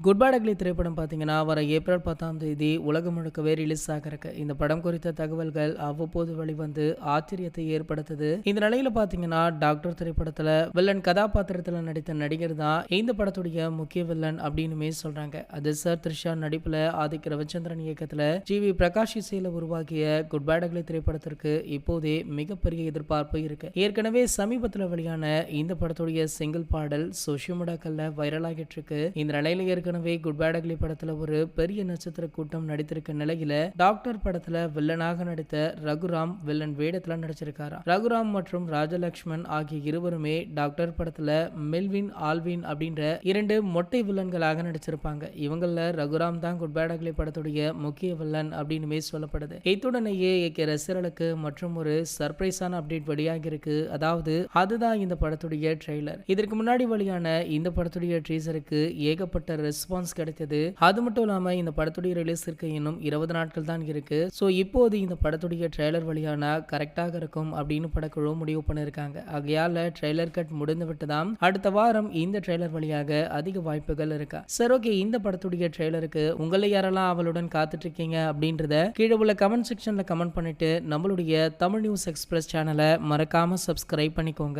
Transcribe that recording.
Good bad ugly திரைப்படம் பார்த்தீங்கன்னா வர ஏப்ரல் 10ஆம் தேதி உலகம் முழுக்கவே ரிலீஸ் ஆகிருக்கு. இந்த படம் குறித்த தகவல்கள் அவ்வப்போது வெளிவந்து ஆச்சரியத்தை ஏற்படுத்துது. இந்த நிலையில பார்த்தீங்கன்னா டாக்டர் திரைப்படத்துல வில்லன் கதாபாத்திரத்துல நடித்த நடிகர் தான் இந்த படத்துடைய முக்கிய வில்லன் அப்படின்னுமே சொல்றாங்க. அது சார் த்ரிஷா நடிப்புல ஆதித்ய ரவிச்சந்திரன் இயக்கத்துல ஜி.வி. பிரகாஷ் இசையில உருவாக்கிய குட் பேட் அக்லி திரைப்படத்திற்கு இப்போதே மிகப்பெரிய எதிர்பார்ப்பு இருக்கு. ஏற்கனவே சமீபத்தில் வெளியான இந்த படத்துடைய சிங்கிள் பாடல் சோஷியல் மீடியாக்கள்ல வைரல் ஆகிட்டு இருக்கு. இந்த நிலையில ஏற்கனவே குட் பேட் அக்லி படத்துல ஒரு பெரிய நட்சத்திர கூட்டம் நடித்திருக்க நிலையில டாக்டர் படத்துல வில்லனாக நடித்த ரகுராம் வில்லன் வேடத்துல நடிச்சிருக்காராம். ரகுராம் மற்றும் ராஜலட்சுமன் ஆகிய இருவருமே டாக்டர் படத்துல மெல்வின் ஆல்வின் அப்படின்ற இரண்டு மொட்டை வில்லன்களாக நடிச்சிருப்பாங்க. இவங்கள ரகுராம் தான் குட் பேட் அக்லி படத்துடைய முக்கிய வில்லன் அப்படின்னுமே சொல்லப்படுது. இத்துடனேயே ரசிகர்களுக்கு மற்றும் ஒரு சர்ப்ரைஸான அப்டேட் வெளியாகி இருக்கு. அதாவது அதுதான் இந்த படத்துடைய ட்ரெய்லர். இதற்கு முன்னாடி வெளியான இந்த படத்துடைய ட்ரீசருக்கு ஏகப்பட்ட ரெஸ்பான்ஸ் கிடைத்தது. அது மட்டும் இல்லாம இந்த படத்துடைய ரிலீஸிற்கு இன்னும் 20 நாட்கள் தான் இருக்கு. ஸோ இப்போது இந்த படத்துடைய ட்ரெய்லர் வெளியானா கரெக்டாக இருக்கும் அப்படின்னு படக்குழு முடிவு பண்ணிருக்காங்க. ஆகையால ட்ரெய்லர் கட் முடிந்து விட்டுதான் அடுத்த வாரம் இந்த ட்ரெய்லர் வழியாக அதிக வாய்ப்புகள் இருக்கா. சரி, ஓகே, இந்த படத்துடைய ட்ரெய்லருக்கு உங்களை யாரெல்லாம் அவளுடன் காத்துட்டு இருக்கீங்க அப்படின்றத கீழே உள்ள கமெண்ட் செக்ஷன்ல கமெண்ட் பண்ணிட்டு நம்மளுடைய தமிழ் நியூஸ் எக்ஸ்பிரஸ் சேனலை மறக்காம சப்ஸ்கிரைப் பண்ணிக்கோங்க.